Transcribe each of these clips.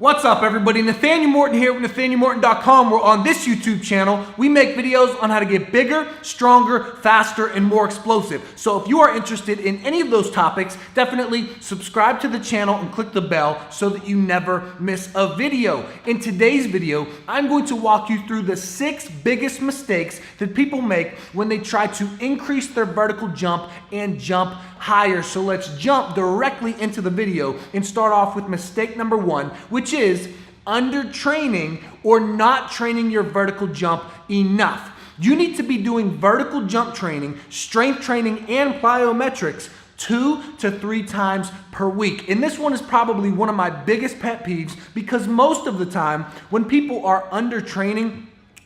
What's up, everybody? Nathanael Morton here with NathanaelMorton.com. We're on this YouTube channel. We make videos on how to get bigger, stronger, faster, and more explosive. So if you are interested in any of those topics, definitely subscribe to the channel and click the bell so that you never miss a video. In today's video, I'm going to walk you through the 6 biggest mistakes that people make when they try to increase their vertical jump and jump higher. So let's jump directly into the video and start off with mistake number 1, which is undertraining or not training your vertical jump enough. You need to be doing vertical jump training, strength training, and plyometrics 2 to 3 times per week. And this one is probably one of my biggest pet peeves, because most of the time when people are undertraining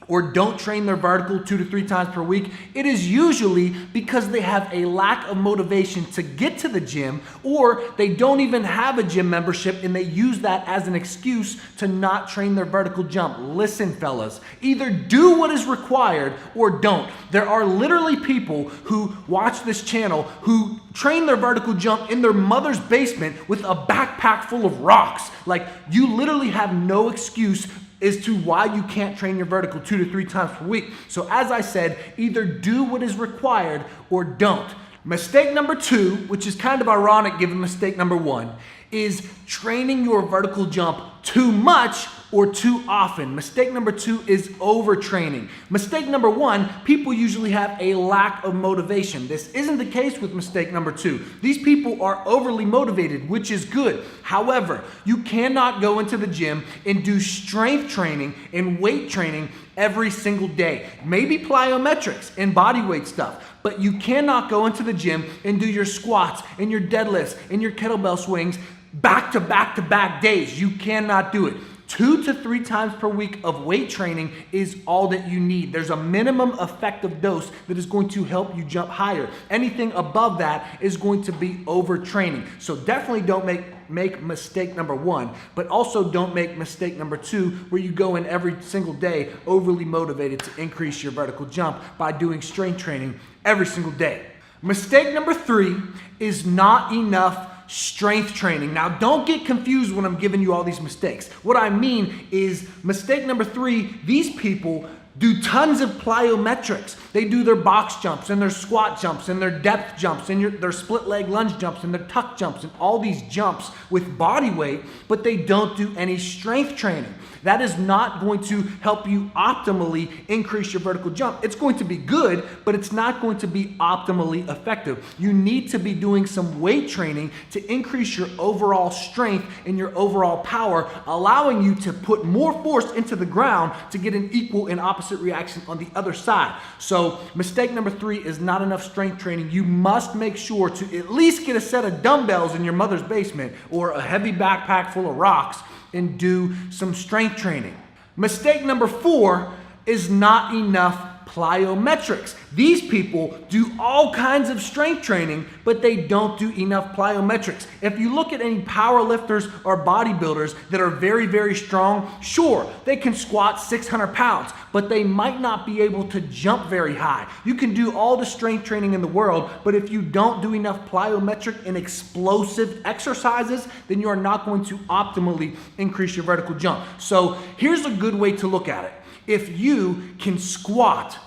or don't train their vertical 2 to 3 times per week, it is usually because they have a lack of motivation to get to the gym, or they don't even have a gym membership and they use that as an excuse to not train their vertical jump. Listen, fellas, either do what is required or don't. There are literally people who watch this channel who train their vertical jump in their mother's basement with a backpack full of rocks. Like, you literally have no excuse as to why you can't train your vertical 2 to 3 times per week. So as I said, either do what is required or don't. Mistake number 2, which is kind of ironic given mistake number 1, is training your vertical jump too much or too often. Mistake number 2 is overtraining. Mistake number 1, people usually have a lack of motivation. This isn't the case with mistake number 2. These people are overly motivated, which is good. However, you cannot go into the gym and do strength training and weight training every single day. Maybe plyometrics and body weight stuff, but you cannot go into the gym and do your squats and your deadlifts and your kettlebell swings back to back days. You cannot do it. 2 to 3 times per week of weight training is all that you need. There's a minimum effective dose that is going to help you jump higher. Anything above that is going to be overtraining. So definitely don't make mistake number 1, but also don't make mistake number 2, where you go in every single day overly motivated to increase your vertical jump by doing strength training every single day. Mistake number 3 is not enough strength training. Now, don't get confused when I'm giving you all these mistakes. What I mean is, mistake number 3, these people do tons of plyometrics. They do their box jumps and their squat jumps and their depth jumps and their split leg lunge jumps and their tuck jumps and all these jumps with body weight, but they don't do any strength training. That is not going to help you optimally increase your vertical jump. It's going to be good, but it's not going to be optimally effective. You need to be doing some weight training to increase your overall strength and your overall power, allowing you to put more force into the ground to get an equal and opposite reaction on the other side. So mistake number 3 is not enough strength training. You must make sure to at least get a set of dumbbells in your mother's basement or a heavy backpack full of rocks and do some strength training. Mistake number 4 is not enough plyometrics. These people do all kinds of strength training, but they don't do enough plyometrics. If you look at any power lifters or bodybuilders that are very, very strong, sure, they can squat 600 pounds, but they might not be able to jump very high. You can do all the strength training in the world, but if you don't do enough plyometric and explosive exercises, then you are not going to optimally increase your vertical jump. So here's a good way to look at it. If you can squat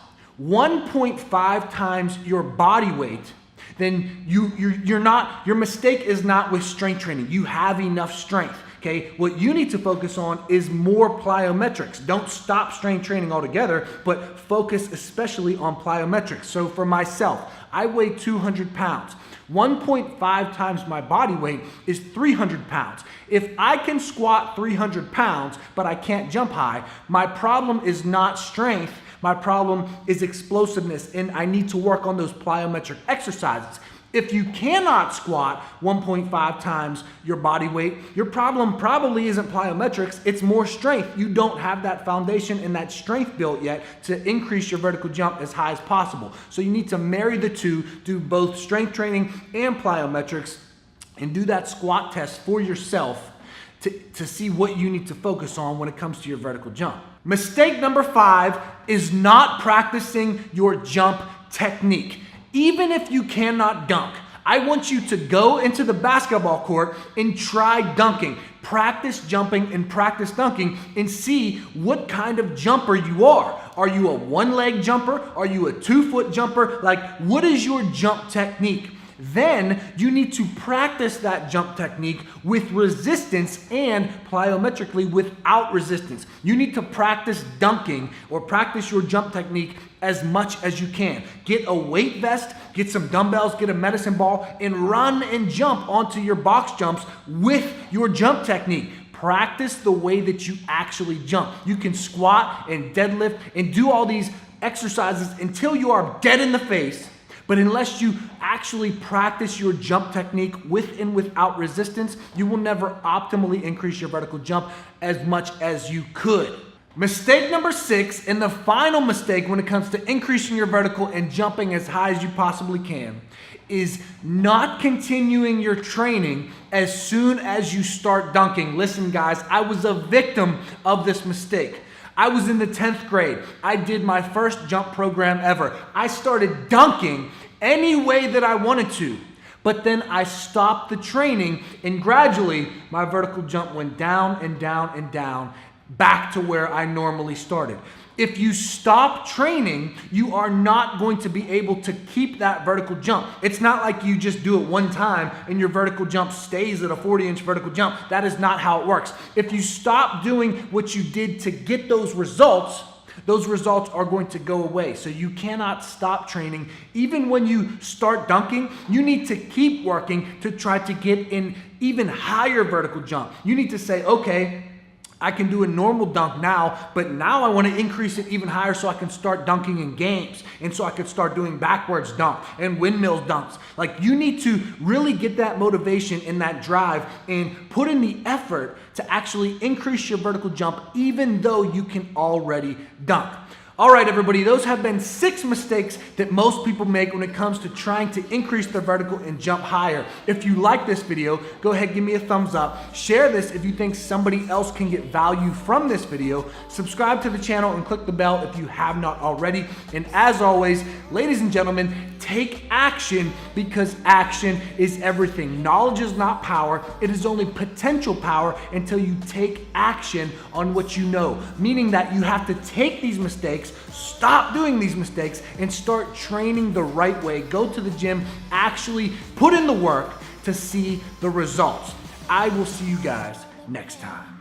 1.5 times your body weight, then your mistake is not with strength training. You have enough strength. Okay, what you need to focus on is more plyometrics. Don't stop strength training altogether, but focus especially on plyometrics. So for myself, I weigh 200 pounds. 1.5 times my body weight is 300 pounds. If I can squat 300 pounds, but I can't jump high, my problem is not strength. My problem is explosiveness, and I need to work on those plyometric exercises. If you cannot squat 1.5 times your body weight, your problem probably isn't plyometrics, it's more strength. You don't have that foundation and that strength built yet to increase your vertical jump as high as possible. So you need to marry the two, do both strength training and plyometrics, and do that squat test for yourself to see what you need to focus on when it comes to your vertical jump. Mistake number 5 is not practicing your jump technique. Even if you cannot dunk, I want you to go into the basketball court and try dunking. practice jumping and practice dunking and see what kind of jumper you are. Are you a one-leg jumper? Are you a 2-foot jumper? Like, what is your jump technique? Then you need to practice that jump technique with resistance and plyometrically without resistance. You need to practice dunking or practice your jump technique as much as you can. Get a weight vest, get some dumbbells, get a medicine ball, and run and jump onto your box jumps with your jump technique. Practice the way that you actually jump. You can squat and deadlift and do all these exercises until you are dead in the face. But unless you actually practice your jump technique with and without resistance, you will never optimally increase your vertical jump as much as you could. Mistake number 6, and the final mistake when it comes to increasing your vertical and jumping as high as you possibly can, is not continuing your training as soon as you start dunking. Listen guys, I was a victim of this mistake. I was in the 10th grade. I did my first jump program ever. I started dunking any way that I wanted to, but then I stopped the training and gradually my vertical jump went down and down and down back to where I normally started. If you stop training, you are not going to be able to keep that vertical jump. It's not like you just do it one time and your vertical jump stays at a 40-inch vertical jump. That is not how it works. If you stop doing what you did to get those results are going to go away. So you cannot stop training. Even when you start dunking, you need to keep working to try to get an even higher vertical jump. You need to say, okay, I can do a normal dunk now, but now I want to increase it even higher so I can start dunking in games. And so I could start doing backwards dunk and windmill dunks. Like, you need to really get that motivation and that drive and put in the effort to actually increase your vertical jump even though you can already dunk. All right, everybody, those have been 6 mistakes that most people make when it comes to trying to increase their vertical and jump higher. If you like this video, go ahead, give me a thumbs up. Share this if you think somebody else can get value from this video. Subscribe to the channel and click the bell if you have not already. And as always, ladies and gentlemen, take action because action is everything. Knowledge is not power. It is only potential power until you take action on what you know. Meaning that you have to take these mistakes, stop doing these mistakes, and start training the right way. Go to the gym, actually put in the work to see the results. I will see you guys next time.